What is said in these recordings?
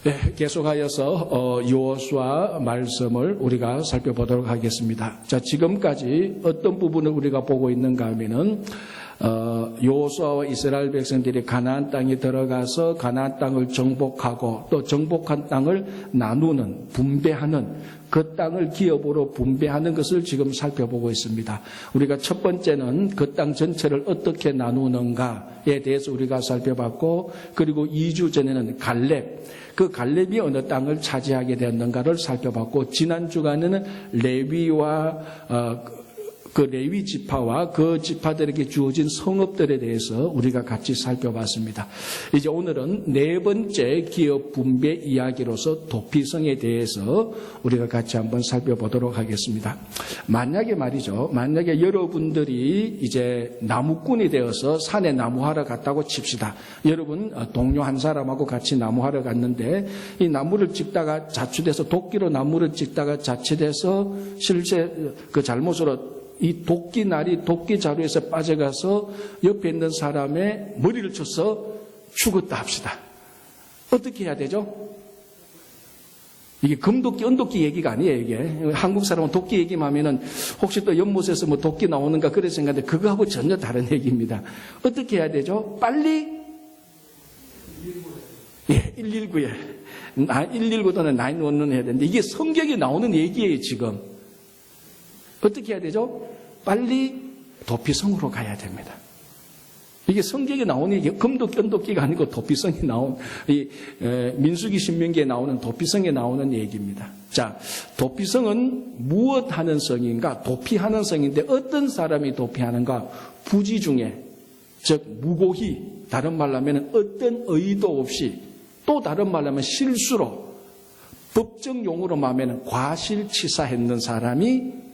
네, 계속하여서 여호수아 말씀을 우리가 살펴보도록 하겠습니다. 자, 지금까지 어떤 부분을 우리가 보고 있는가 하면은 여호수아와 이스라엘 백성들이 가나안 땅에 들어가서 가나안 땅을 정복하고 또 정복한 땅을 나누는, 분배하는, 그 땅을 기업으로 분배하는 것을 지금 살펴보고 있습니다. 우리가 첫 번째는 그 땅 전체를 어떻게 나누는가에 대해서 우리가 살펴봤고, 그리고 2주 전에는 갈렙, 그 갈렙이 어느 땅을 차지하게 되었는가를 살펴봤고, 지난 주간에는 레위와 그 레위 지파와 그 지파들에게 주어진 성읍들에 대해서 우리가 같이 살펴봤습니다. 이제 오늘은 네 번째 기업 분배 이야기로서 도피성에 대해서 우리가 같이 한번 살펴보도록 하겠습니다. 만약에 말이죠. 만약에 여러분들이 이제 나무꾼이 되어서 산에 나무하러 갔다고 칩시다. 여러분 동료 한 사람하고 같이 나무하러 갔는데 이 나무를 찍다가 자칫해서 도끼로 나무를 찍다가 자칫해서 실제 그 잘못으로 이 도끼날이 도끼 자루에서 빠져가서 옆에 있는 사람의 머리를 쳐서 죽었다 합시다. 어떻게 해야 되죠? 이게 금도끼, 은도끼 얘기가 아니에요, 이게. 한국 사람은 도끼 얘기만 하면은 혹시 또 연못에서 뭐 도끼 나오는가 그런 생각인데 그거하고 전혀 다른 얘기입니다. 어떻게 해야 되죠? 빨리? 119에. 119도는 911 해야 되는데 이게 성경에 나오는 얘기예요, 지금. 어떻게 해야 되죠? 빨리 도피성으로 가야 됩니다. 이게 성경에 나오는 게 금도끼, 은도끼가 아니고 도피성이 나온, 민수기 신명기에 나오는 도피성에 나오는 얘기입니다. 자, 도피성은 무엇 하는 성인가? 도피하는 성인데 어떤 사람이 도피하는가? 부지 중에, 즉, 무고히, 다른 말로 하면 어떤 의도 없이, 또 다른 말로 하면 실수로, 법정 용어로 말하면 과실치사했는 사람이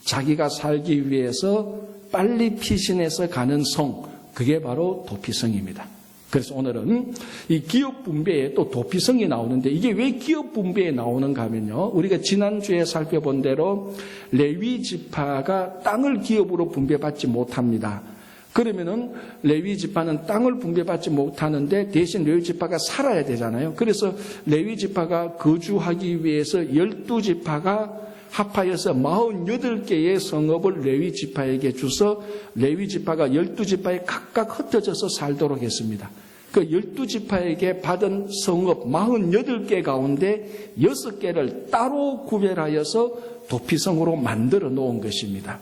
자기가 살기 위해서 빨리 피신해서 가는 성, 그게 바로 도피성입니다. 그래서 오늘은 이 기업 분배에 또 도피성이 나오는데 이게 왜 기업 분배에 나오는가 하면요. 우리가 지난주에 살펴본 대로 레위 지파가 땅을 기업으로 분배받지 못합니다. 그러면은 레위 지파는 땅을 분배받지 못하는데 대신 레위 지파가 살아야 되잖아요. 그래서 레위 지파가 거주하기 위해서 12지파가 합하여서 48개의 성읍을 레위 지파에게 주서 레위 지파가 12지파에 각각 흩어져서 살도록 했습니다. 그 12지파에게 받은 성읍 48개 가운데 6개를 따로 구별하여서 도피성으로 만들어 놓은 것입니다.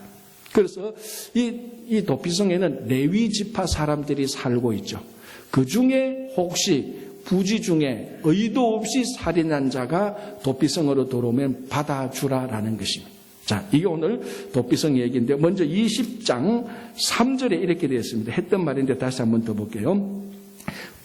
그래서 이 도피성에는 레위 지파 사람들이 살고 있죠. 그 중에 혹시 부지 중에 의도 없이 살인한 자가 도피성으로 들어오면 받아주라라는 것입니다. 자, 이게 오늘 도피성 얘기인데 먼저 20장 3절에 이렇게 되어 있습니다. 했던 말인데 다시 한번 더 볼게요.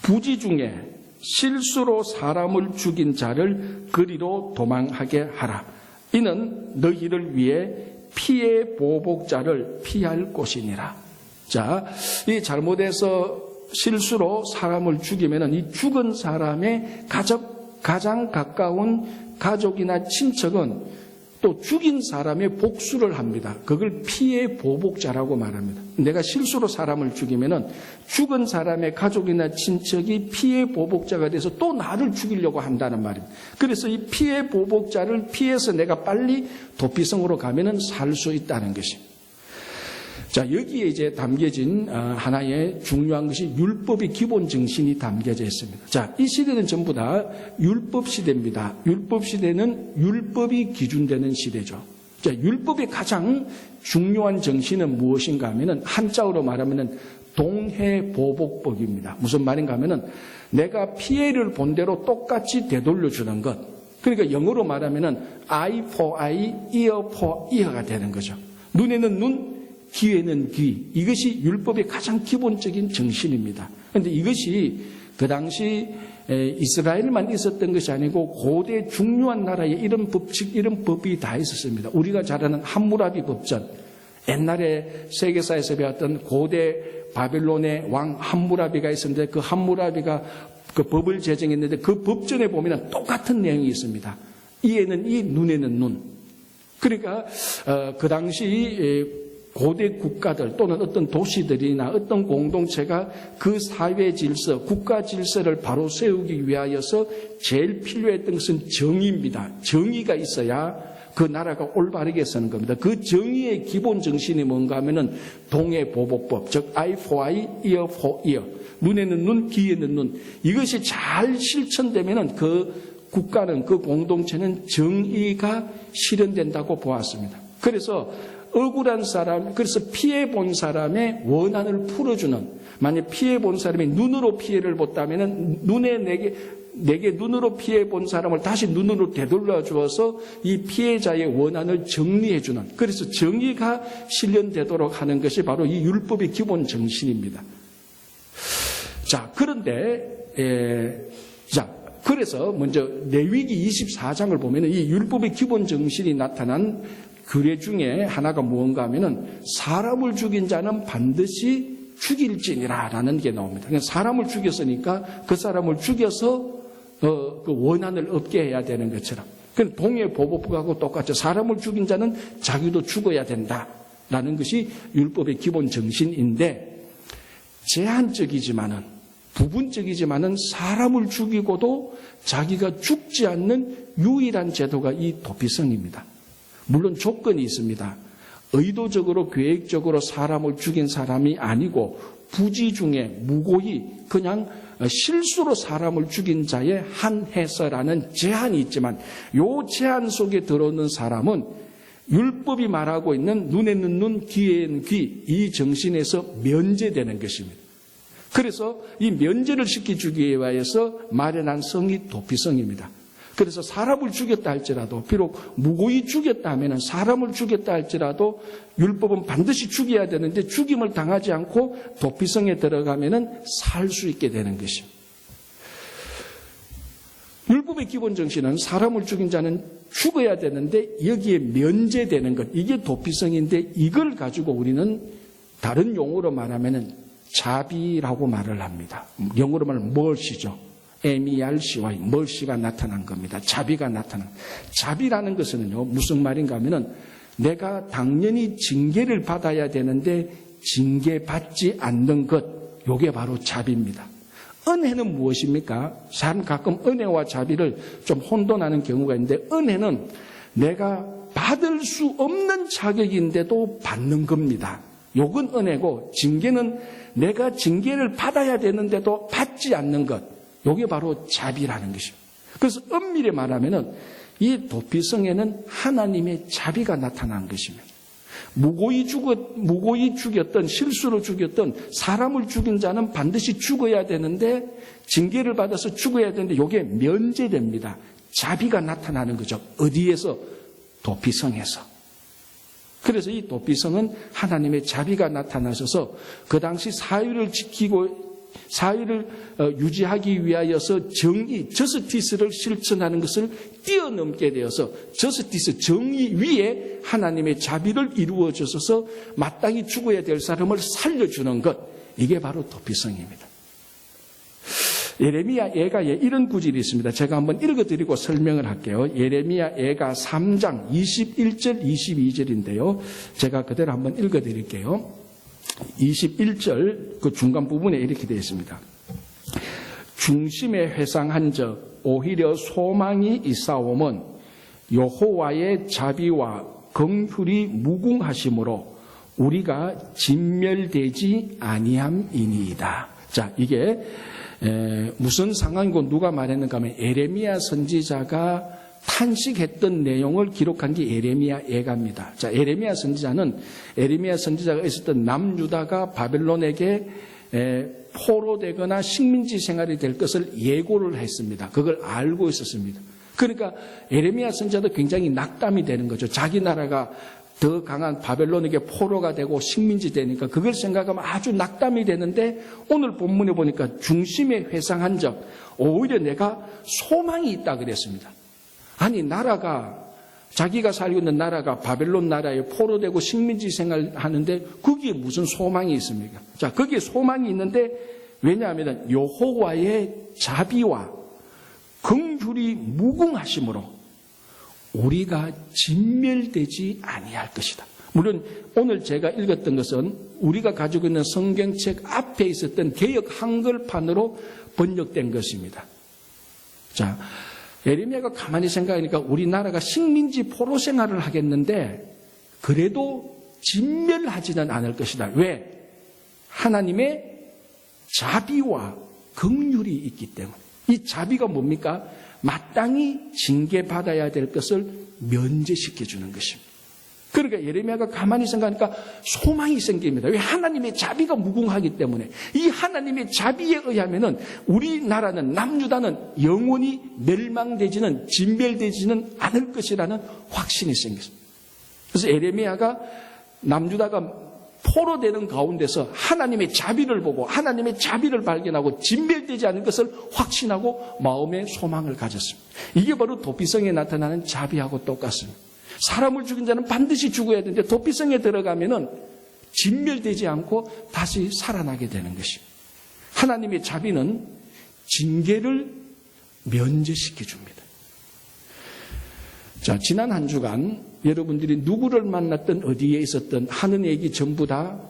부지 중에 실수로 사람을 죽인 자를 그리로 도망하게 하라. 이는 너희를 위해 피해 보복자를 피할 곳이니라. 자, 이 잘못해서 실수로 사람을 죽이면은 이 죽은 사람의 가장 가까운 가족이나 친척은 또 죽인 사람의 복수를 합니다. 그걸 피해 보복자라고 말합니다. 내가 실수로 사람을 죽이면은 죽은 사람의 가족이나 친척이 피해 보복자가 돼서 또 나를 죽이려고 한다는 말입니다. 그래서 이 피해 보복자를 피해서 내가 빨리 도피성으로 가면은 살 수 있다는 것입니다. 자, 여기에 이제 담겨진 하나의 중요한 것이 율법의 기본 정신이 담겨져 있습니다. 자, 이 시대는 전부 다 율법 시대입니다. 율법 시대는 율법이 기준되는 시대죠. 자, 율법의 가장 중요한 정신은 무엇인가 하면은 한자어로 말하면은 동해보복법입니다. 무슨 말인가 하면은 내가 피해를 본 대로 똑같이 되돌려 주는 것. 그러니까 영어로 말하면은 eye for eye, ear for ear가 되는 거죠. 눈에는 눈, 귀에는 귀. 이것이 율법의 가장 기본적인 정신입니다. 그런데 이것이 그 당시 이스라엘만 있었던 것이 아니고 고대 중요한 나라에 이런 법칙, 이런 법이 다 있었습니다. 우리가 잘 아는 함무라비 법전. 옛날에 세계사에서 배웠던 고대 바벨론의 왕 함무라비가 있었는데 그 함무라비가 그 법을 제정했는데 그 법전에 보면 똑같은 내용이 있습니다. 이에는 이, 눈에는 눈. 그러니까 그 당시 고대 국가들 또는 어떤 도시들이나 어떤 공동체가 그 사회 질서, 국가 질서를 바로 세우기 위하여서 제일 필요했던 것은 정의입니다. 정의가 있어야 그 나라가 올바르게 서는 겁니다. 그 정의의 기본 정신이 뭔가 하면은 동해보복법, 즉 eye for eye, ear for ear. 눈에는 눈, 귀에는 눈. 이것이 잘 실천되면은 그 국가는, 그 공동체는 정의가 실현된다고 보았습니다. 그래서 억울한 사람, 그래서 피해본 사람의 원한을 풀어주는, 만약 피해본 사람이 눈으로 피해를 봤다면 눈에 내게 눈으로 피해본 사람을 다시 눈으로 되돌려 주어서 이 피해자의 원한을 정리해주는, 그래서 정의가 실현되도록 하는 것이 바로 이 율법의 기본 정신입니다. 자, 그런데 그래서 먼저 레위기 24장을 보면은 이 율법의 기본 정신이 나타난 규례 중에 하나가 무언가 하면은 사람을 죽인 자는 반드시 죽일지니라 라는 게 나옵니다. 그러니까 사람을 죽였으니까 그 사람을 죽여서 그 원한을 얻게 해야 되는 것처럼. 그럼 동해보복하고 똑같죠. 사람을 죽인 자는 자기도 죽어야 된다라는 것이 율법의 기본 정신인데, 제한적이지만은, 부분적이지만은 사람을 죽이고도 자기가 죽지 않는 유일한 제도가 이 도피성입니다. 물론 조건이 있습니다. 의도적으로 계획적으로 사람을 죽인 사람이 아니고 부지 중에 무고히 그냥 실수로 사람을 죽인 자에 한해서라는 제한이 있지만, 이 제한 속에 들어오는 사람은 율법이 말하고 있는 눈에는 눈, 귀에는 귀, 이 정신에서 면제되는 것입니다. 그래서 이 면제를 시켜주기 위해서 마련한 성이 도피성입니다. 그래서 사람을 죽였다 할지라도, 비록 무고히 죽였다 하면 사람을 죽였다 할지라도 율법은 반드시 죽여야 되는데 죽임을 당하지 않고 도피성에 들어가면 살 수 있게 되는 것입니다. 율법의 기본 정신은 사람을 죽인 자는 죽어야 되는데 여기에 면제되는 것, 이게 도피성인데, 이걸 가지고 우리는 다른 용어로 말하면 자비라고 말을 합니다. 영어로 말하면 mercy죠. MERCY, mercy가 나타난 겁니다. 자비가 나타난. 자비라는 것은요, 무슨 말인가 하면은 내가 당연히 징계를 받아야 되는데 징계받지 않는 것, 요게 바로 자비입니다. 은혜는 무엇입니까? 사람 가끔 은혜와 자비를 좀 혼돈하는 경우가 있는데, 은혜는 내가 받을 수 없는 자격인데도 받는 겁니다. 요건 은혜고, 징계는 내가 징계를 받아야 되는데도 받지 않는 것, 요게 바로 자비라는 것입니다. 그래서 엄밀히 말하면은 이 도피성에는 하나님의 자비가 나타난 것입니다. 무고히 죽였던, 실수로 죽였던 사람을 죽인 자는 반드시 죽어야 되는데, 징계를 받아서 죽어야 되는데 요게 면제됩니다. 자비가 나타나는 거죠. 어디에서? 도피성에서. 그래서 이 도피성은 하나님의 자비가 나타나셔서 그 당시 사회를 지키고 사회를 유지하기 위하여서 정의, 저스티스를 실천하는 것을 뛰어넘게 되어서 저스티스, 정의 위에 하나님의 자비를 이루어 주셔서 마땅히 죽어야 될 사람을 살려주는 것, 이게 바로 도피성입니다. 예레미야 애가에 이런 구절이 있습니다. 제가 한번 읽어드리고 설명을 할게요. 예레미야 애가 3장 21절 22절인데요. 제가 그대로 한번 읽어드릴게요. 21절 그 중간 부분에 이렇게 되어 있습니다. 중심에 회상한 적 오히려 소망이 있사오면 여호와의 자비와 긍휼이 무궁하심으로 우리가 진멸되지 아니함이니이다. 자, 이게 무슨 상황이고 누가 말했는가 하면 예레미야 선지자가 탄식했던 내용을 기록한 게 예레미야 애가입니다. 자, 예레미야 선지자가 있었던 남유다가 바벨론에게 포로되거나 식민지 생활이 될 것을 예고를 했습니다. 그걸 알고 있었습니다. 그러니까 예레미야 선지자도 굉장히 낙담이 되는 거죠. 자기 나라가 더 강한 바벨론에게 포로가 되고 식민지 되니까 그걸 생각하면 아주 낙담이 되는데, 오늘 본문에 보니까 중심에 회상한 적 오히려 내가 소망이 있다 그랬습니다. 아니, 자기가 살고 있는 나라가 바벨론 나라에 포로되고 식민지 생활하는데 거기에 무슨 소망이 있습니까? 자, 거기에 소망이 있는데, 왜냐하면 여호와의 자비와 긍휼이 무궁하심으로 우리가 진멸되지 아니할 것이다. 물론 오늘 제가 읽었던 것은 우리가 가지고 있는 성경책 앞에 있었던 개역 한글판으로 번역된 것입니다. 자, 예레미야가 가만히 생각하니까 우리나라가 식민지 포로 생활을 하겠는데 그래도 진멸하지는 않을 것이다. 왜? 하나님의 자비와 긍휼이 있기 때문에. 이 자비가 뭡니까? 마땅히 징계받아야 될 것을 면제시켜주는 것입니다. 그러니까 예레미야가 가만히 생각하니까 소망이 생깁니다. 왜? 하나님의 자비가 무궁하기 때문에. 이 하나님의 자비에 의하면은 우리나라는, 남유다는 영원히 멸망되지는, 진멸되지는 않을 것이라는 확신이 생겼습니다. 그래서 예레미야가 남유다가 포로되는 가운데서 하나님의 자비를 보고 하나님의 자비를 발견하고 진멸되지 않을 것을 확신하고 마음의 소망을 가졌습니다. 이게 바로 도피성에 나타나는 자비하고 똑같습니다. 사람을 죽인 자는 반드시 죽어야 되는데 도피성에 들어가면은 진멸되지 않고 다시 살아나게 되는 것입니다. 하나님의 자비는 징계를 면제시켜 줍니다. 자, 지난 한 주간 여러분들이 누구를 만났든 어디에 있었든 하는 얘기 전부 다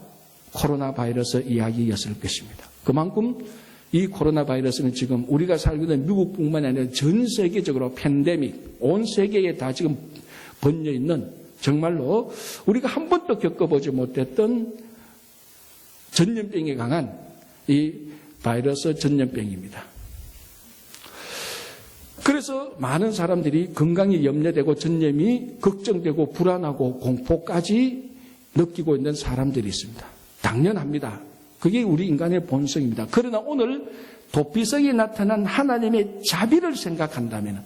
코로나 바이러스 이야기였을 것입니다. 그만큼 이 코로나 바이러스는 지금 우리가 살고 있는 미국뿐만이 아니라 전 세계적으로 팬데믹, 온 세계에 다 지금 번져 있는 정말로 우리가 한 번도 겪어보지 못했던 전염병에 강한 이 바이러스 전염병입니다. 그래서 많은 사람들이 건강이 염려되고 전염이 걱정되고 불안하고 공포까지 느끼고 있는 사람들이 있습니다. 당연합니다. 그게 우리 인간의 본성입니다. 그러나 오늘 도피성에 나타난 하나님의 자비를 생각한다면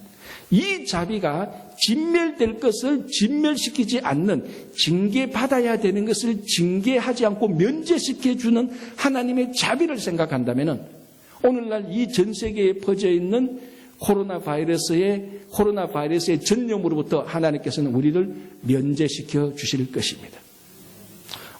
이 자비가 진멸될 것을 진멸시키지 않는, 징계받아야 되는 것을 징계하지 않고 면제시켜주는 하나님의 자비를 생각한다면 오늘날 이 전 세계에 퍼져 있는 코로나 바이러스의 전염으로부터 하나님께서는 우리를 면제시켜 주실 것입니다.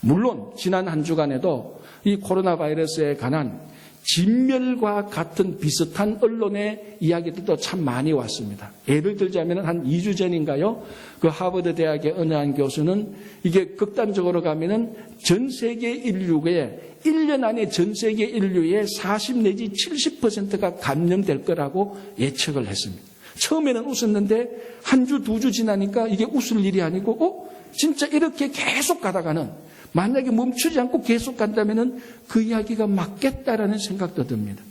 물론 지난 한 주간에도 이 코로나 바이러스에 관한 진멸과 같은 비슷한 언론의 이야기들도 참 많이 왔습니다. 예를 들자면 한 2주 전인가요? 그 하버드 대학의 어느 한 교수는 이게 극단적으로 가면은 전 세계 인류의 1년 안에 전 세계 인류의 40 내지 70%가 감염될 거라고 예측을 했습니다. 처음에는 웃었는데 한 주, 2주 지나니까 이게 웃을 일이 아니고 진짜 이렇게 계속 가다가는 만약에 멈추지 않고 계속 간다면은 그 이야기가 맞겠다라는 생각도 듭니다.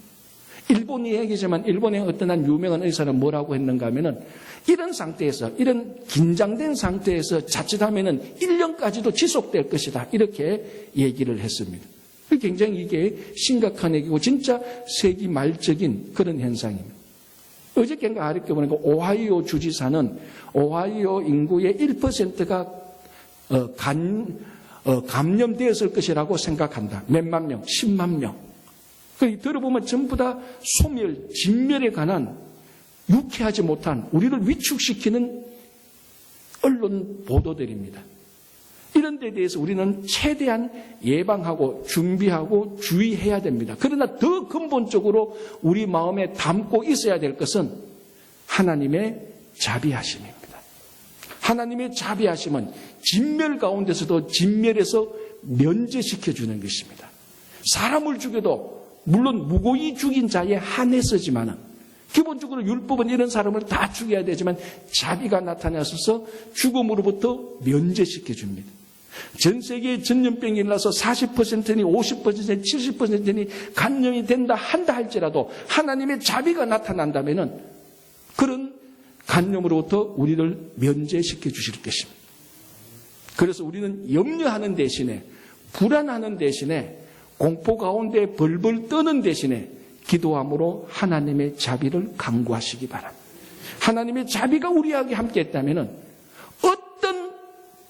일본 이야기지만 일본의 어떤 한 유명한 의사는 뭐라고 했는가 하면은 이런 상태에서, 이런 긴장된 상태에서 자칫하면은 1년까지도 지속될 것이다. 이렇게 얘기를 했습니다. 굉장히 이게 심각한 얘기고 진짜 세기 말적인 그런 현상입니다. 어저께인가 아랫게 보니까 오하이오 주지사는 오하이오 인구의 1%가 감염되었을 것이라고 생각한다. 몇만 명, 10만 명. 들어보면 전부 다 소멸, 진멸에 관한 유쾌하지 못한 우리를 위축시키는 언론 보도들입니다. 이런 데 대해서 우리는 최대한 예방하고 준비하고 주의해야 됩니다. 그러나 더 근본적으로 우리 마음에 담고 있어야 될 것은 하나님의 자비하심입니다. 하나님의 자비하심은 진멸 가운데서도 진멸에서 면제시켜주는 것입니다. 사람을 죽여도 물론 무고히 죽인 자에 한해서지만은 기본적으로 율법은 이런 사람을 다 죽여야 되지만 자비가 나타나셔서 죽음으로부터 면제시켜줍니다. 전 세계에 전염병이 일어나서 40%니 50%니 70%니 감염이 된다 한다 할지라도 하나님의 자비가 나타난다면은 그런 감염으로부터 우리를 면제시켜 주실 것입니다. 그래서 우리는 염려하는 대신에 불안하는 대신에 공포 가운데 벌벌 떠는 대신에 기도함으로 하나님의 자비를 간구하시기 바랍니다. 하나님의 자비가 우리에게 함께 했다면 어떤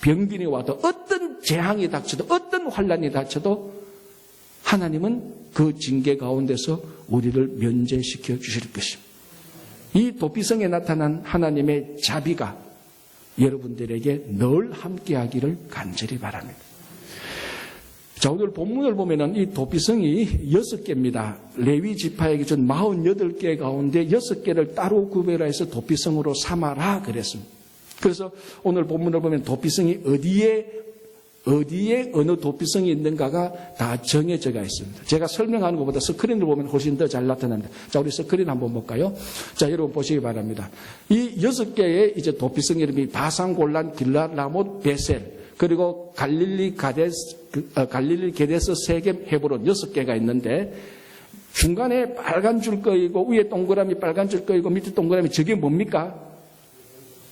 병균이 와도 어떤 재앙이 닥쳐도 어떤 환난이 닥쳐도 하나님은 그 징계 가운데서 우리를 면제시켜 주실 것입니다. 이 도피성에 나타난 하나님의 자비가 여러분들에게 늘 함께하기를 간절히 바랍니다. 자, 오늘 본문을 보면은 이 도피성이 6개입니다. 레위 지파에게 준 48개 가운데 6개를 따로 구별해서 도피성으로 삼아라 그랬습니다. 그래서 오늘 본문을 보면 도피성이 어디에 어디에 어느 도피성이 있는가가 다 정해져가 있습니다. 제가 설명하는 것보다 스크린을 보면 훨씬 더 잘 나타납니다. 자, 우리 스크린 한번 볼까요? 자, 여러분 보시기 바랍니다. 이 6개의 이제 도피성 이름이 바산, 골란, 길랏, 라못, 베셀, 그리고 갈릴리, 게데스, 세겜, 헤브론 6개가 있는데 중간에 빨간 줄 거이고 위에 동그라미 빨간 줄 거이고 밑에 동그라미 저게 뭡니까?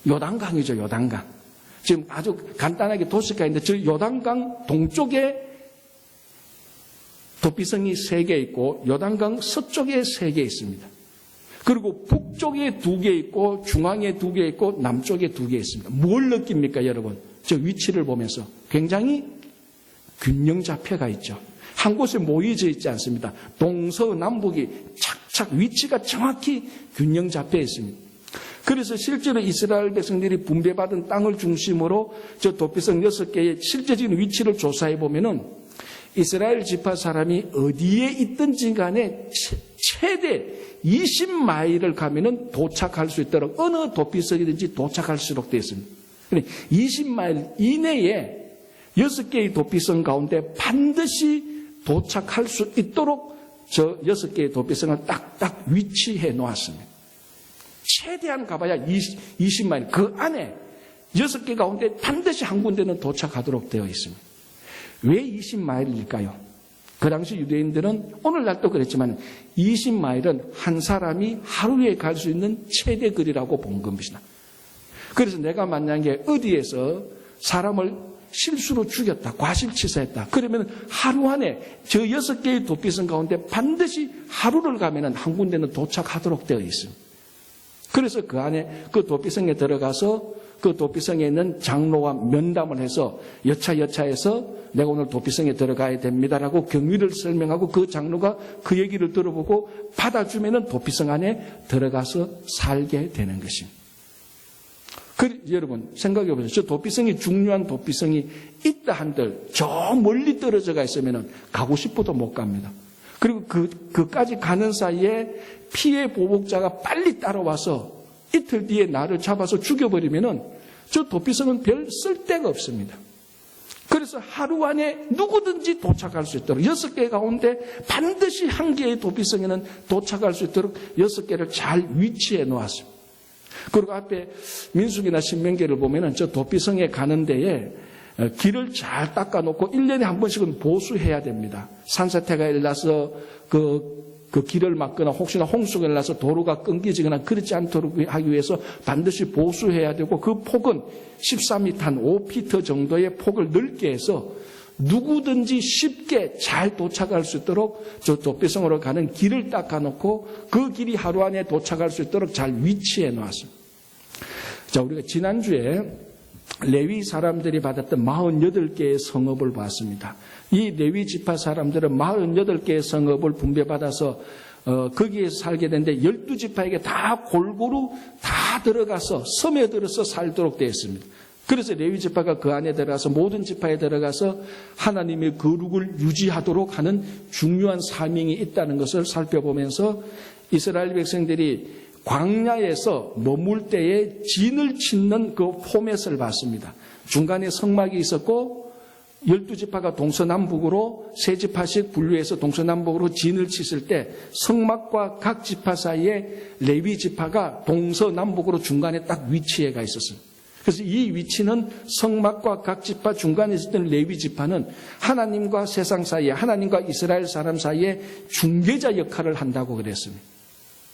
요단강이죠, 요단강. 지금 아주 간단하게 도시가 있는데 저 요단강 동쪽에 도피성이 3개 있고 요단강 서쪽에 3개 있습니다. 그리고 북쪽에 2개 있고 중앙에 2개 있고 남쪽에 2개 있습니다. 뭘 느낍니까, 여러분? 저 위치를 보면서 굉장히 균형 잡혀가 있죠. 한 곳에 모여져 있지 않습니다. 동서남북이 착착 위치가 정확히 균형 잡혀 있습니다. 그래서 실제로 이스라엘 백성들이 분배받은 땅을 중심으로 저 도피성 6개의 실제적인 위치를 조사해 보면은 이스라엘 지파 사람이 어디에 있든지 간에 최대 20마일을 가면은 도착할 수 있도록 어느 도피성이든지 도착할 수 있도록 되어 있습니다. 20마일 이내에 6개의 도피성 가운데 반드시 도착할 수 있도록 저 6개의 도피성을 딱딱 위치해 놓았습니다. 최대한 가봐야 20마일 그 안에 6개 가운데 반드시 한 군데는 도착하도록 되어 있습니다. 왜 20마일일까요? 그 당시 유대인들은 오늘날도 그랬지만 20마일은 한 사람이 하루에 갈 수 있는 최대 거리라고 본 겁니다. 그래서 내가 만약에 어디에서 사람을 실수로 죽였다, 과실치사했다. 그러면 하루 안에 저 6개의 도피성 가운데 반드시 하루를 가면은 한 군데는 도착하도록 되어 있습니다. 그래서 그 안에 그 도피성에 들어가서 그 도피성에 있는 장로와 면담을 해서 여차여차해서 내가 오늘 도피성에 들어가야 됩니다라고 경위를 설명하고 그 장로가 그 얘기를 들어보고 받아주면은 도피성 안에 들어가서 살게 되는 것입니다. 여러분 생각해 보세요. 저 도피성이 중요한 도피성이 있다 한들 저 멀리 떨어져가 있으면은 가고 싶어도 못 갑니다. 그리고 그까지 가는 사이에 피해 보복자가 빨리 따라와서 이틀 뒤에 나를 잡아서 죽여버리면은 저 도피성은 별 쓸데가 없습니다. 그래서 하루 안에 누구든지 도착할 수 있도록 6개 가운데 반드시 한 개의 도피성에는 도착할 수 있도록 6개를 잘 위치해 놓았습니다. 그리고 앞에 민수기나 신명기를 보면은 저 도피성에 가는 데에 길을 잘 닦아놓고 1년에 한 번씩은 보수해야 됩니다. 산사태가 일어나서 그 길을 막거나 혹시나 홍수가 일어나서 도로가 끊기지거나 그렇지 않도록 하기 위해서 반드시 보수해야 되고 그 폭은 13m 한 5피트 정도의 폭을 넓게 해서 누구든지 쉽게 잘 도착할 수 있도록 저 도피성으로 가는 길을 닦아놓고 그 길이 하루 안에 도착할 수 있도록 잘 위치해 놓았습니다. 자, 우리가 지난주에 레위 사람들이 받았던 48개의 성읍을 봤습니다. 이 레위 지파 사람들은 48개의 성읍을 분배받아서 거기에 살게 되는데 12지파에게 다 골고루 다 들어가서 섬에 들어서 살도록 되어 있습니다. 그래서 레위 지파가 그 안에 들어가서 모든 지파에 들어가서 하나님의 거룩을 유지하도록 하는 중요한 사명이 있다는 것을 살펴보면서 이스라엘 백성들이 광야에서 머물 때에 진을 치는 그 포맷을 봤습니다. 중간에 성막이 있었고 12지파가 동서남북으로 3지파씩 분류해서 동서남북으로 진을 쳤을 때 성막과 각 지파 사이에 레위 지파가 동서남북으로 중간에 딱 위치해 가 있었습니다. 그래서 이 위치는 성막과 각 지파 중간에 있었던 레위 지파는 하나님과 세상 사이에 하나님과 이스라엘 사람 사이에 중개자 역할을 한다고 그랬습니다.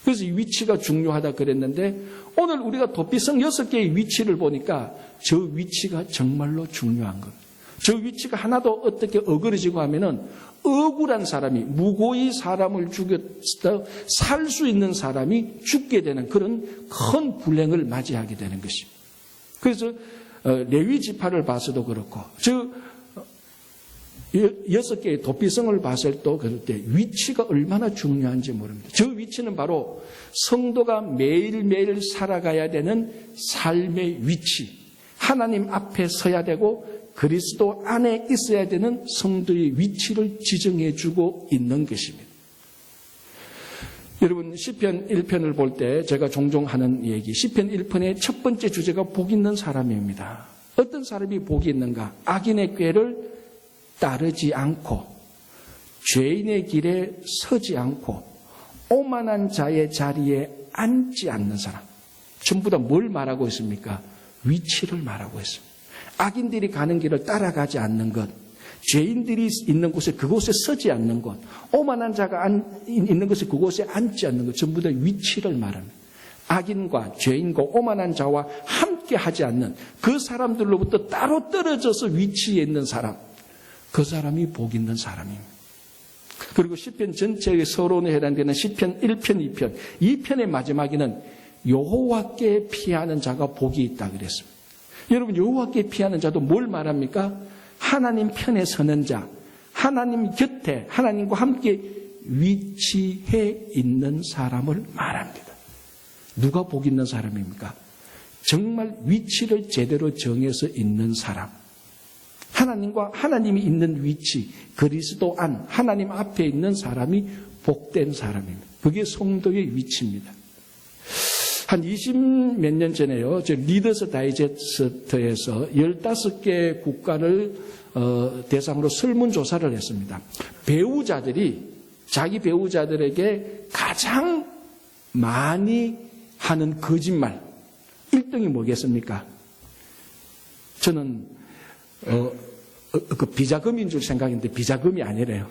그래서 이 위치가 중요하다 그랬는데 오늘 우리가 도피성 6개의 위치를 보니까 저 위치가 정말로 중요한 겁니다. 저 위치가 하나도 어떻게 어그러지고 하면은 억울한 사람이 무고히 사람을 죽였다 살 수 있는 사람이 죽게 되는 그런 큰 불행을 맞이하게 되는 것입니다. 그래서 레위 지파를 봐서도 그렇고 저 6개의 도피성을 봤을 때 위치가 얼마나 중요한지 모릅니다. 저 위치는 바로 성도가 매일매일 살아가야 되는 삶의 위치, 하나님 앞에 서야 되고 그리스도 안에 있어야 되는 성도의 위치를 지정해 주고 있는 것입니다. 여러분 시편 1편을 볼 때 제가 종종 하는 얘기, 시편 1편의 첫 번째 주제가 복 있는 사람입니다. 어떤 어떤 사람이 복이 있는가? 악인의 꾀를 따르지 않고 죄인의 길에 서지 않고 오만한 자의 자리에 앉지 않는 사람. 전부 다 뭘 말하고 있습니까? 위치를 말하고 있습니다. 악인들이 가는 길을 따라가지 않는 것, 죄인들이 있는 곳에 그곳에 서지 않는 것, 오만한 자가 있는 곳에 그곳에 앉지 않는 것, 전부 다 위치를 말합니다. 악인과 죄인과 오만한 자와 함께 하지 않는 그 사람들로부터 따로 떨어져서 위치에 있는 사람, 그 사람이 복 있는 사람입니다. 그리고 시편 전체의 서론에 해당되는 시편 1편, 2편, 2편의 마지막에는 여호와께 피하는 자가 복이 있다 그랬습니다. 여러분, 여호와께 피하는 자도 뭘 말합니까? 하나님 편에 서는 자, 하나님 곁에 하나님과 함께 위치해 있는 사람을 말합니다. 누가 복 있는 사람입니까? 정말 위치를 제대로 정해서 있는 사람. 하나님과 하나님이 있는 위치, 그리스도 안, 하나님 앞에 있는 사람이 복된 사람입니다. 그게 성도의 위치입니다. 한 20몇 년 전에요, 저 리더스 다이제스트에서 15개 국가를 대상으로 설문조사를 했습니다. 배우자들이 자기 배우자들에게 가장 많이 하는 거짓말 1등이 뭐겠습니까? 저는 그 비자금인 줄 생각했는데 비자금이 아니래요.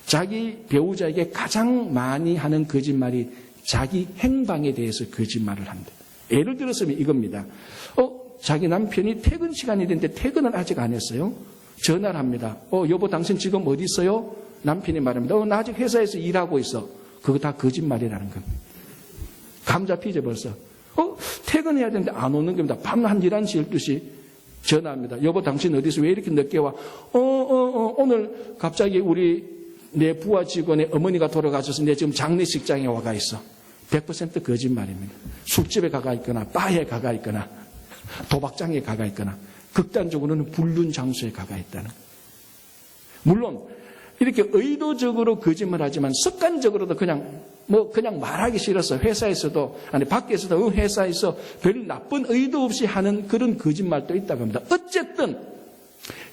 자기 배우자에게 가장 많이 하는 거짓말이 자기 행방에 대해서 거짓말을 한다. 예를 들었으면 이겁니다. 자기 남편이 퇴근 시간이 됐는데 퇴근을 아직 안 했어요. 전화를 합니다. 여보 당신 지금 어디 있어요? 남편이 말합니다. 나 아직 회사에서 일하고 있어. 그거 다 거짓말이라는 겁니다. 감 잡히죠 벌써. 퇴근해야 되는데 안 오는 겁니다. 밤 한 11시 12시 전화합니다. 여보 당신 어디 있어? 왜 이렇게 늦게 와? 오늘 갑자기 내 부하 직원의 어머니가 돌아가셔서 내 지금 장례식장에 와가 있어. 100% 거짓말입니다. 술집에 가가 있거나 바에 가가 있거나 도박장에 가가 있거나 극단적으로는 불륜 장소에 가가 있다는. 물론 이렇게 의도적으로 거짓말하지만 습관적으로도 그냥 말하기 싫어서 회사에서도 아니 밖에서도 회사에서 별 나쁜 의도 없이 하는 그런 거짓말도 있다고 합니다. 어쨌든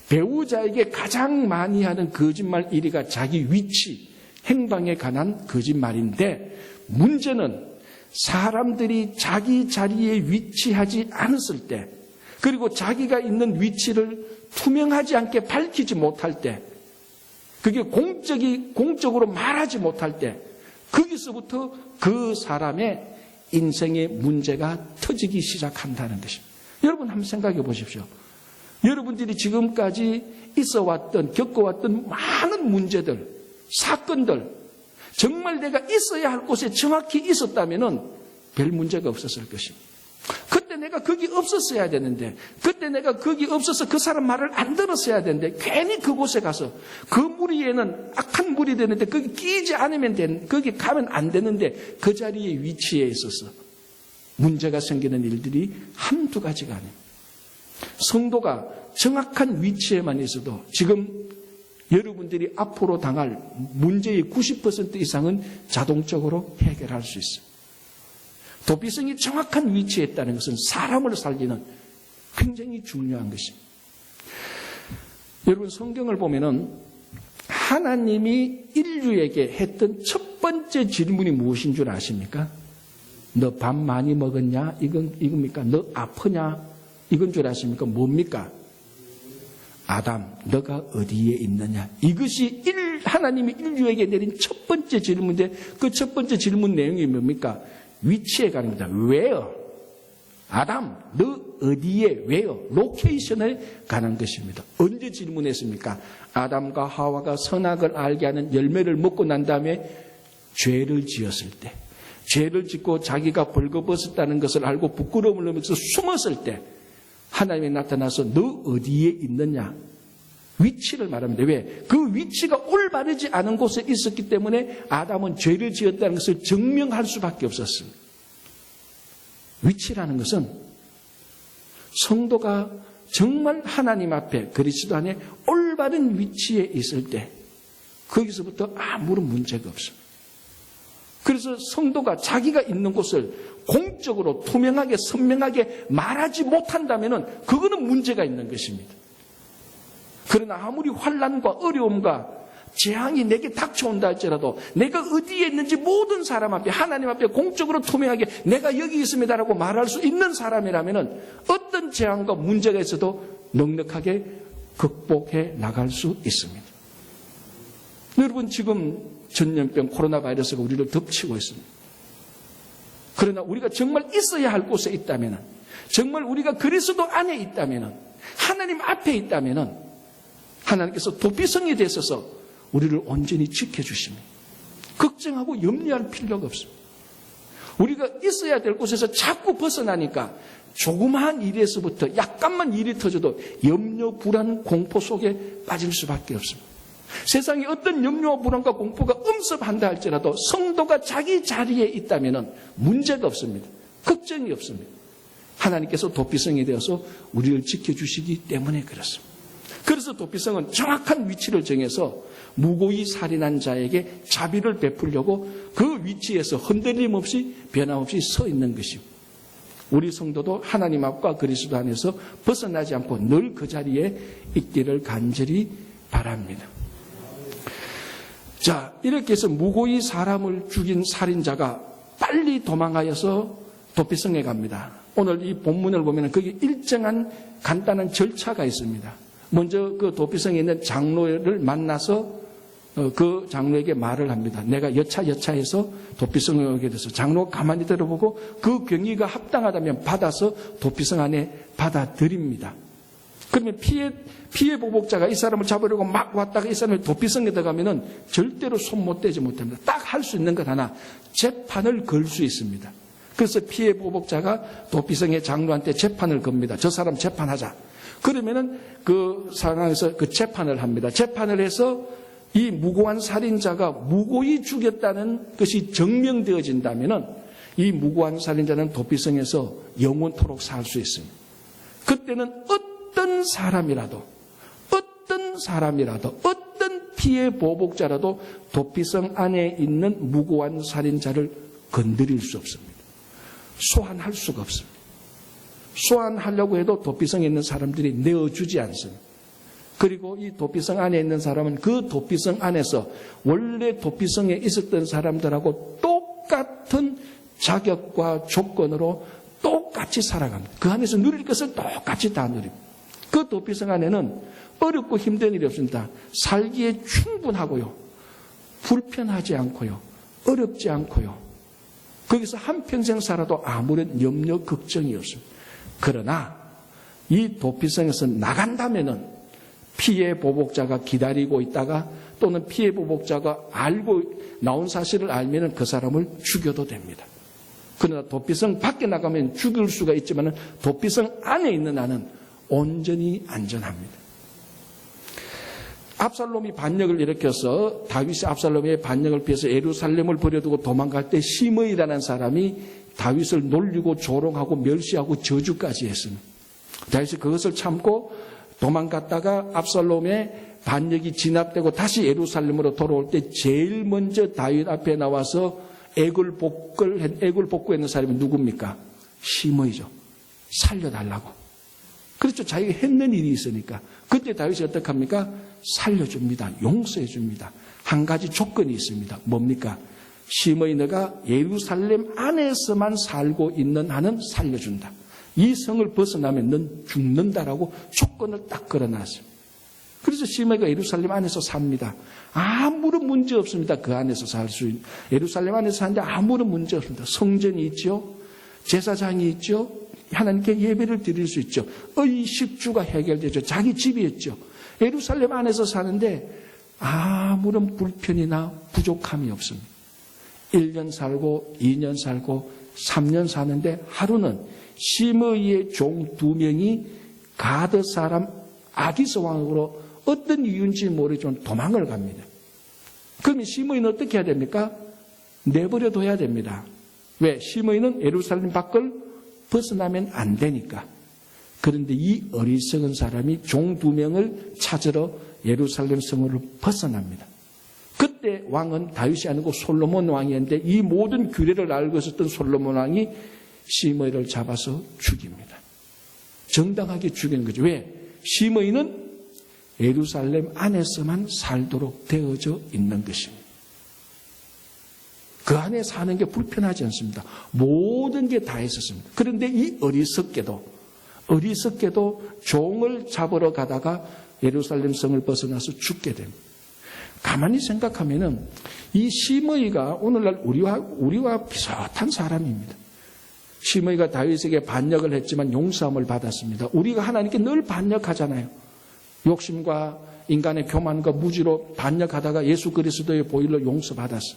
배우자에게 가장 많이 하는 거짓말 1위가 자기 위치, 행방에 관한 거짓말인데 문제는 사람들이 자기 자리에 위치하지 않았을 때 그리고 자기가 있는 위치를 투명하지 않게 밝히지 못할 때 그게 공적으로 말하지 못할 때 거기서부터 그 사람의 인생의 문제가 터지기 시작한다는 것입니다. 여러분 한번 생각해 보십시오. 여러분들이 지금까지 겪어왔던 많은 문제들, 사건들, 정말 내가 있어야 할 곳에 정확히 있었다면 별 문제가 없었을 것입니다. 그때 내가 거기 없었어야 되는데, 그때 내가 거기 없어서 그 사람 말을 안 들었어야 되는데, 괜히 그곳에 가서 그 무리에는 악한 무리 되는데 거기 끼지 않으면 거기 가면 안 되는데 그 자리에 위치해 있어서 문제가 생기는 일들이 한두 가지가 아닙니다. 성도가 정확한 위치에만 있어도 지금 여러분들이 앞으로 당할 문제의 90% 이상은 자동적으로 해결할 수 있어요. 도피성이 정확한 위치에 있다는 것은 사람을 살리는 굉장히 중요한 것입니다. 여러분 성경을 보면은 하나님이 인류에게 했던 첫 번째 질문이 무엇인 줄 아십니까? 너 밥 많이 먹었냐? 이겁니까? 너 아프냐? 이건 줄 아십니까? 뭡니까? 아담, 너가 어디에 있느냐? 이것이 하나님이 인류에게 내린 첫 번째 질문인데 그 첫 번째 질문 내용이 뭡니까? 위치에 가는 겁니다. Where? 아담, 너 어디에? Where? 로케이션에 가는 것입니다. 언제 질문했습니까? 아담과 하와가 선악을 알게 하는 열매를 먹고 난 다음에 죄를 지었을 때, 죄를 짓고 자기가 벌거벗었다는 것을 알고 부끄러움을 넘어서 숨었을 때 하나님이 나타나서 너 어디에 있느냐? 위치를 말합니다. 왜? 그 위치가 올바르지 않은 곳에 있었기 때문에 아담은 죄를 지었다는 것을 증명할 수밖에 없었습니다. 위치라는 것은 성도가 정말 하나님 앞에 그리스도 안에 올바른 위치에 있을 때 거기서부터 아무런 문제가 없습니다. 그래서 성도가 자기가 있는 곳을 공적으로 투명하게 선명하게 말하지 못한다면 그거는 문제가 있는 것입니다. 그러나 아무리 환난과 어려움과 재앙이 내게 닥쳐온다 할지라도 내가 어디에 있는지 모든 사람 앞에 하나님 앞에 공적으로 투명하게 내가 여기 있습니다라고 말할 수 있는 사람이라면 어떤 재앙과 문제가 있어도 넉넉하게 극복해 나갈 수 있습니다. 여러분, 지금 전염병 코로나 바이러스가 우리를 덮치고 있습니다. 그러나 우리가 정말 있어야 할 곳에 있다면, 정말 우리가 그리스도 안에 있다면, 하나님 앞에 있다면 하나님께서 도피성이 되셔서 우리를 온전히 지켜주십니다. 걱정하고 염려할 필요가 없습니다. 우리가 있어야 될 곳에서 자꾸 벗어나니까 조그마한 일에서부터 약간만 일이 터져도 염려, 불안, 공포 속에 빠질 수밖에 없습니다. 세상에 어떤 염려와 불안과 공포가 엄습한다 할지라도 성도가 자기 자리에 있다면 문제가 없습니다. 걱정이 없습니다. 하나님께서 도피성이 되어서 우리를 지켜주시기 때문에 그렇습니다. 그래서 도피성은 정확한 위치를 정해서 무고히 살인한 자에게 자비를 베풀려고 그 위치에서 흔들림 없이 변함없이 서 있는 것입니다. 우리 성도도 하나님 앞과 그리스도 안에서 벗어나지 않고 늘 그 자리에 있기를 간절히 바랍니다. 자, 이렇게 해서 무고히 사람을 죽인 살인자가 빨리 도망하여서 도피성에 갑니다. 오늘 이 본문을 보면 거기 일정한 간단한 절차가 있습니다. 먼저 그 도피성에 있는 장로를 만나서 그 장로에게 말을 합니다. 내가 여차해서 도피성에 오게 돼서 장로가 가만히 들어보고 그 경위가 합당하다면 받아서 도피성 안에 받아들입니다. 그러면 피해 보복자가 이 사람을 잡으려고 막 왔다가 이 사람이 도피성에 들어가면은 절대로 손 못 대지 못합니다. 딱 할 수 있는 것 하나, 재판을 걸 수 있습니다. 그래서 피해 보복자가 도피성의 장로한테 재판을 겁니다. 저 사람 재판하자. 그러면은 그 상황에서 그 재판을 합니다. 재판을 해서 이 무고한 살인자가 무고히 죽였다는 것이 증명되어진다면은 이 무고한 살인자는 도피성에서 영원토록 살 수 있습니다. 그때는 어떤 사람이라도 어떤 피해 보복자라도 도피성 안에 있는 무고한 살인자를 건드릴 수 없습니다. 소환할 수가 없습니다. 소환하려고 해도 도피성에 있는 사람들이 내어주지 않습니다. 그리고 이 도피성 안에 있는 사람은 그 도피성 안에서 원래 도피성에 있었던 사람들하고 똑같은 자격과 조건으로 똑같이 살아갑니다. 그 안에서 누릴 것을 똑같이 다 누립니다. 그 도피성 안에는 어렵고 힘든 일이 없습니다. 살기에 충분하고요. 불편하지 않고요. 어렵지 않고요. 거기서 한평생 살아도 아무런 염려, 걱정이 없습니다. 그러나 이 도피성에서 나간다면은 피해 보복자가 기다리고 있다가 또는 피해 보복자가 알고 나온 사실을 알면은 그 사람을 죽여도 됩니다. 그러나 도피성 밖에 나가면 죽일 수가 있지만 도피성 안에 있는 나는 온전히 안전합니다. 압살롬이 반역을 일으켜서 다윗이 압살롬의 반역을 피해서 예루살렘을 버려두고 도망갈 때 시므이라는 사람이 다윗을 놀리고 조롱하고 멸시하고 저주까지 했습니다. 다윗이 그것을 참고 도망갔다가 압살롬의 반역이 진압되고 다시 예루살렘으로 돌아올 때 제일 먼저 다윗 앞에 나와서 애굴복구했는 사람이 누굽니까? 시므이죠. 살려달라고. 그렇죠. 자기가 했는 일이 있으니까. 그때 다윗이 어떻게 합니까? 살려줍니다. 용서해줍니다. 한 가지 조건이 있습니다. 뭡니까? 시므이 너가 예루살렘 안에서만 살고 있는 한은 살려준다. 이 성을 벗어나면 넌 죽는다라고 조건을 딱 걸어놨습니다. 그래서 시므이가 예루살렘 안에서 삽니다. 아무런 문제 없습니다. 그 안에서 살 수 있는. 예루살렘 안에서 사는데 아무런 문제 없습니다. 성전이 있죠. 제사장이 있죠. 하나님께 예배를 드릴 수 있죠. 의식주가 해결되죠. 자기 집이 있죠. 예루살렘 안에서 사는데 아무런 불편이나 부족함이 없습니다. 1년 살고 2년 살고 3년 사는데 하루는 시므이의 종 2명이 가드 사람 아기스 왕으로 어떤 이유인지 모르지만 도망을 갑니다. 그러면 시므이는 어떻게 해야 됩니까? 내버려둬야 됩니다. 왜? 시므이는 예루살렘 밖을 벗어나면 안 되니까. 그런데 이 어리석은 사람이 종 2명을 찾으러 예루살렘 성으로 벗어납니다. 그때 그때 왕은 다윗이 아니고 솔로몬 왕이었는데 이 모든 규례를 알고 있었던 솔로몬 왕이 시므이를 잡아서 죽입니다. 정당하게 죽이는 거죠. 왜? 시므이는 예루살렘 안에서만 살도록 되어져 있는 것입니다. 그 안에 사는 게 불편하지 않습니다. 모든 게 다 있었습니다. 그런데 이 어리석게도 종을 잡으러 가다가 예루살렘 성을 벗어나서 죽게 됩니다. 가만히 생각하면은 이 시므이가 오늘날 우리와 비슷한 사람입니다. 시므이가 다윗에게 반역을 했지만 용서함을 받았습니다. 우리가 하나님께 늘 반역하잖아요. 욕심과 인간의 교만과 무지로 반역하다가 예수 그리스도의 보혈로 용서받았어요.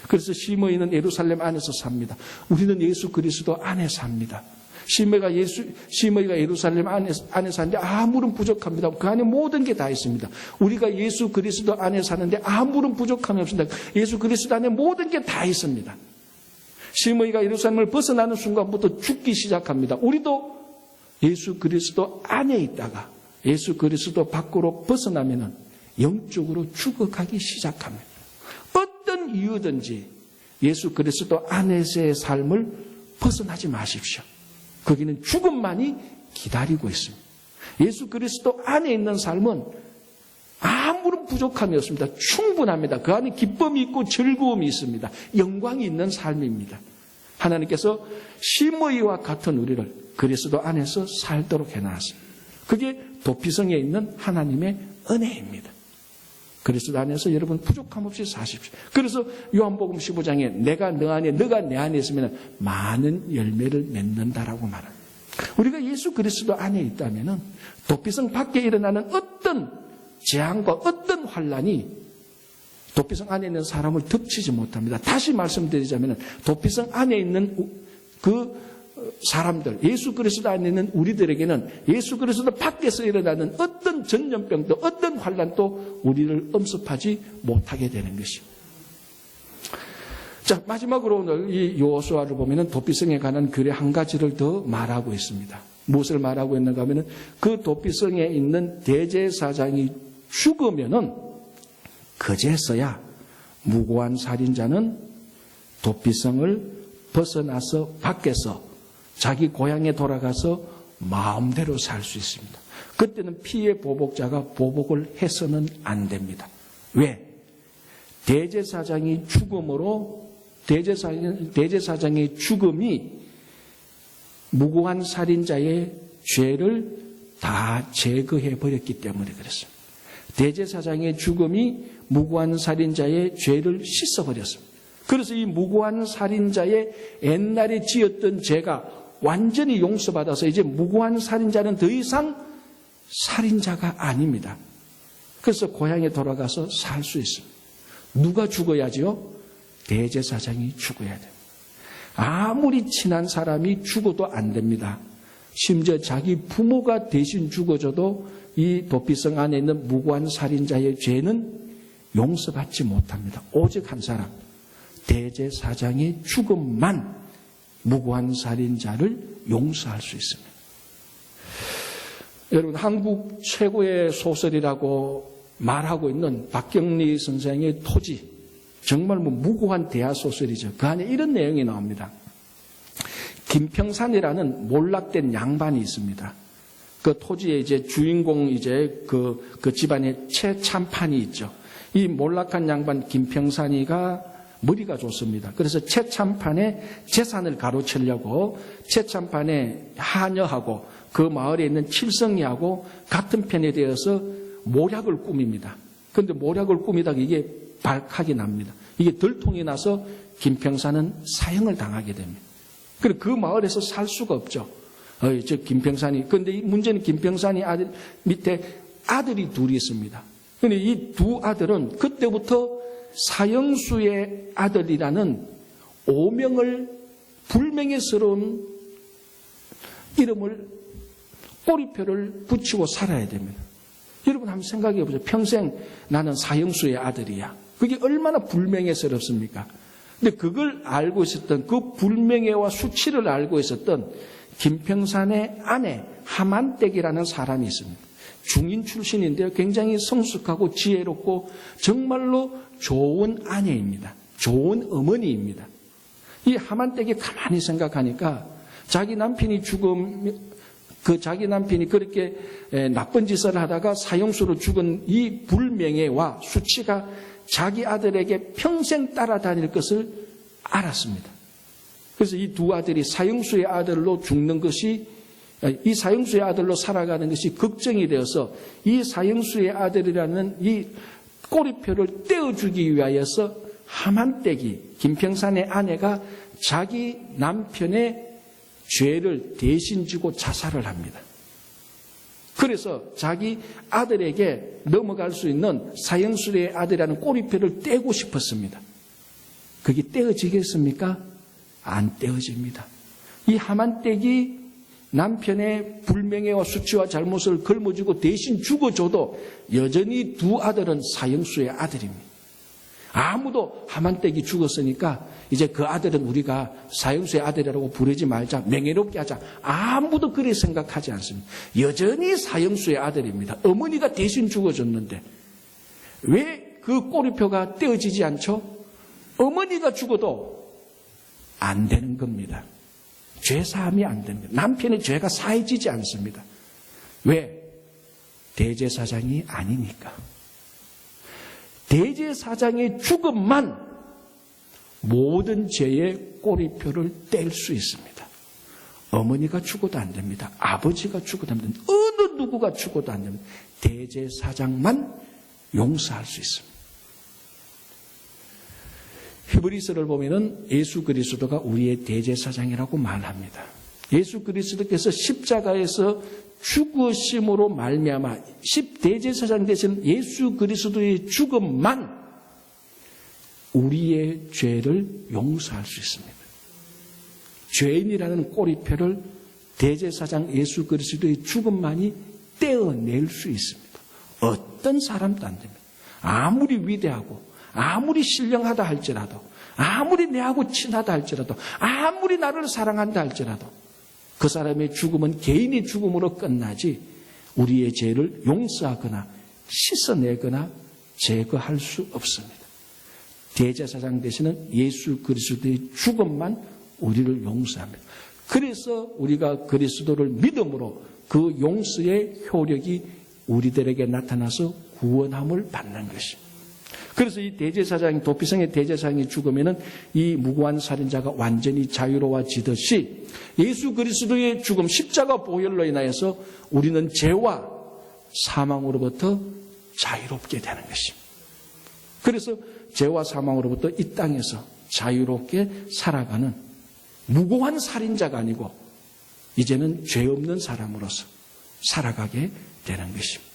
그래서 시므이는 예루살렘 안에서 삽니다. 우리는 예수 그리스도 안에 삽니다. 시므이가 예루살렘 안에 사는데 아무런 부족합니다. 그 안에 모든 게 다 있습니다. 우리가 예수 그리스도 안에 사는데 아무런 부족함이 없습니다. 예수 그리스도 안에 모든 게 다 있습니다. 시므이가 예루살렘을 벗어나는 순간부터 죽기 시작합니다. 우리도 예수 그리스도 안에 있다가 예수 그리스도 밖으로 벗어나면은 영적으로 죽어가기 시작합니다. 어떤 이유든지 예수 그리스도 안에서의 삶을 벗어나지 마십시오. 거기는 죽음만이 기다리고 있습니다. 예수 그리스도 안에 있는 삶은 아무런 부족함이 없습니다. 충분합니다. 그 안에 기쁨이 있고 즐거움이 있습니다. 영광이 있는 삶입니다. 하나님께서 시므이와 같은 우리를 그리스도 안에서 살도록 해놨습니다. 그게 도피성에 있는 하나님의 은혜입니다. 그리스도 안에서 여러분 부족함 없이 사십시오. 그래서 요한복음 15장에 내가 너 안에 너가 내 안에 있으면 많은 열매를 맺는다라고 말합니다. 우리가 예수 그리스도 안에 있다면 도피성 밖에 일어나는 어떤 재앙과 어떤 환란이 도피성 안에 있는 사람을 덮치지 못합니다. 다시 말씀드리자면 도피성 안에 있는 그 사람들, 예수 그리스도 안에 있는 우리들에게는 예수 그리스도 밖에서 일어나는 어떤 전염병도 어떤 환란도 우리를 엄습하지 못하게 되는 것입니다. 자, 마지막으로 오늘 이 여호수아를 보면은 도피성에 관한 규례 한 가지를 더 말하고 있습니다. 무엇을 말하고 있는가 하면은 그 도피성에 있는 대제사장이 죽으면은 그제서야 무고한 살인자는 도피성을 벗어나서 밖에서 자기 고향에 돌아가서 마음대로 살 수 있습니다. 그때는 피해 보복자가 보복을 해서는 안 됩니다. 왜? 대제사장의 죽음이 무고한 살인자의 죄를 다 제거해 버렸기 때문에 그렇습니다. 대제사장의 죽음이 무고한 살인자의 죄를 씻어버렸습니다. 그래서 이 무고한 살인자의 옛날에 지었던 죄가 완전히 용서받아서 이제 무고한 살인자는 더 이상 살인자가 아닙니다. 그래서 고향에 돌아가서 살 수 있습니다. 누가 죽어야지요? 대제사장이 죽어야 됩니다. 아무리 친한 사람이 죽어도 안 됩니다. 심지어 자기 부모가 대신 죽어줘도 이 도피성 안에 있는 무고한 살인자의 죄는 용서받지 못합니다. 오직 한 사람, 대제사장의 죽음만 무고한 살인자를 용서할 수 있습니다. 여러분, 한국 최고의 소설이라고 말하고 있는 박경리 선생의 토지, 정말 무고한 대하 소설이죠. 그 안에 이런 내용이 나옵니다. 김평산이라는 몰락된 양반이 있습니다. 그 토지에 이제 주인공 그 집안에 최참판이 있죠. 이 몰락한 양반 김평산이가 머리가 좋습니다. 그래서 최참판의 재산을 가로채려고 최참판의 하녀하고 그 마을에 있는 칠성이하고 같은 편에 되어서 모략을 꾸밉니다. 그런데 모략을 꾸미다가 이게 발칵이 납니다. 이게 들통이 나서 김평산은 사형을 당하게 됩니다. 그래서 그 마을에서 살 수가 없죠. 저 김평산이. 그런데 문제는 김평산이 아들 밑에 아들이 둘이 있습니다. 그런데 이 두 아들은 그때부터 사형수의 아들이라는 오명을 불명예스러운 이름을 꼬리표를 붙이고 살아야 됩니다. 여러분 한번 생각해 보세요. 평생 나는 사형수의 아들이야. 그게 얼마나 불명예스럽습니까? 근데 그걸 알고 있었던 그 불명예와 수치를 알고 있었던 김평산의 아내 하만댁이라는 사람이 있습니다. 중인 출신인데요. 굉장히 성숙하고 지혜롭고 정말로 좋은 아내입니다. 좋은 어머니입니다. 이 하만댁이 가만히 생각하니까 자기 남편이 자기 남편이 그렇게 나쁜 짓을 하다가 사형수로 죽은 이 불명예와 수치가 자기 아들에게 평생 따라다닐 것을 알았습니다. 그래서 이 두 아들이 사형수의 아들로 죽는 것이, 이 사형수의 아들로 살아가는 것이 걱정이 되어서 이 사형수의 아들이라는 이 꼬리표를 떼어주기 위하여서 하만댁이, 김평산의 아내가 자기 남편의 죄를 대신 지고 자살을 합니다. 그래서 자기 아들에게 넘어갈 수 있는 사형수의 아들이라는 꼬리표를 떼고 싶었습니다. 그게 떼어지겠습니까? 안 떼어집니다. 이 하만댁이 남편의 불명예와 수치와 잘못을 걸머쥐고 대신 죽어줘도 여전히 두 아들은 사형수의 아들입니다. 아무도 하만댁이 죽었으니까 이제 그 아들은 우리가 사형수의 아들이라고 부르지 말자, 명예롭게 하자. 아무도 그렇게 생각하지 않습니다. 여전히 사형수의 아들입니다. 어머니가 대신 죽어줬는데 왜 그 꼬리표가 떼어지지 않죠? 어머니가 죽어도 안 되는 겁니다. 죄 사함이 안 됩니다. 남편의 죄가 사해지지 않습니다. 왜? 대제사장이 아니니까. 대제사장의 죽음만 모든 죄의 꼬리표를 뗄 수 있습니다. 어머니가 죽어도 안 됩니다. 아버지가 죽어도 안 됩니다. 어느 누구가 죽어도 안 됩니다. 대제사장만 용서할 수 있습니다. 히브리서를 보면은 예수 그리스도가 우리의 대제사장이라고 말합니다. 예수 그리스도께서 십자가에서 죽으심으로 말미암아 대제사장 되신 예수 그리스도의 죽음만 우리의 죄를 용서할 수 있습니다. 죄인이라는 꼬리표를 대제사장 예수 그리스도의 죽음만이 떼어낼 수 있습니다. 어떤 사람도 안 됩니다. 아무리 위대하고 아무리 신령하다 할지라도, 아무리 내하고 친하다 할지라도, 아무리 나를 사랑한다 할지라도 그 사람의 죽음은 개인의 죽음으로 끝나지 우리의 죄를 용서하거나 씻어내거나 제거할 수 없습니다. 대제사장 되시는 예수 그리스도의 죽음만 우리를 용서합니다. 그래서 우리가 그리스도를 믿음으로 그 용서의 효력이 우리들에게 나타나서 구원함을 받는 것입니다. 그래서 이 대제사장이, 도피성의 대제사장이 죽으면은 이 무고한 살인자가 완전히 자유로워지듯이 예수 그리스도의 죽음, 십자가 보혈로 인하여서 우리는 죄와 사망으로부터 자유롭게 되는 것입니다. 그래서 죄와 사망으로부터 이 땅에서 자유롭게 살아가는 무고한 살인자가 아니고 이제는 죄 없는 사람으로서 살아가게 되는 것입니다.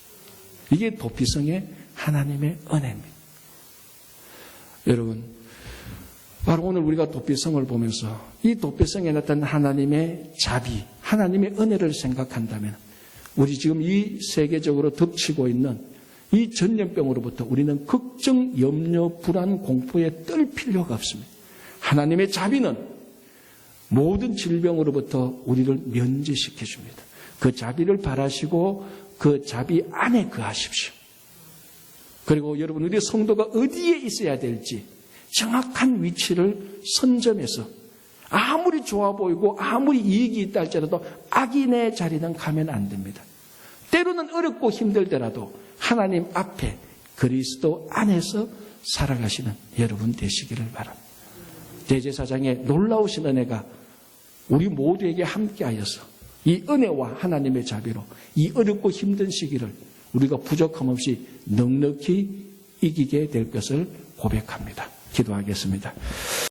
이게 도피성의 하나님의 은혜입니다. 여러분, 바로 오늘 우리가 도피성을 보면서 이 도피성에 나타난 하나님의 자비, 하나님의 은혜를 생각한다면 우리 지금 이 세계적으로 덮치고 있는 이 전염병으로부터 우리는 걱정, 염려, 불안, 공포에 떨 필요가 없습니다. 하나님의 자비는 모든 질병으로부터 우리를 면제시켜 줍니다. 그 자비를 바라시고 그 자비 안에 거하십시오. 그리고 여러분, 우리 성도가 어디에 있어야 될지 정확한 위치를 선점해서 아무리 좋아 보이고 아무리 이익이 있다 할지라도 악인의 자리는 가면 안 됩니다. 때로는 어렵고 힘들더라도 하나님 앞에 그리스도 안에서 살아가시는 여러분 되시기를 바랍니다. 대제사장의 놀라우신 은혜가 우리 모두에게 함께하여서 이 은혜와 하나님의 자비로 이 어렵고 힘든 시기를 우리가 부족함 없이 넉넉히 이기게 될 것을 고백합니다. 기도하겠습니다.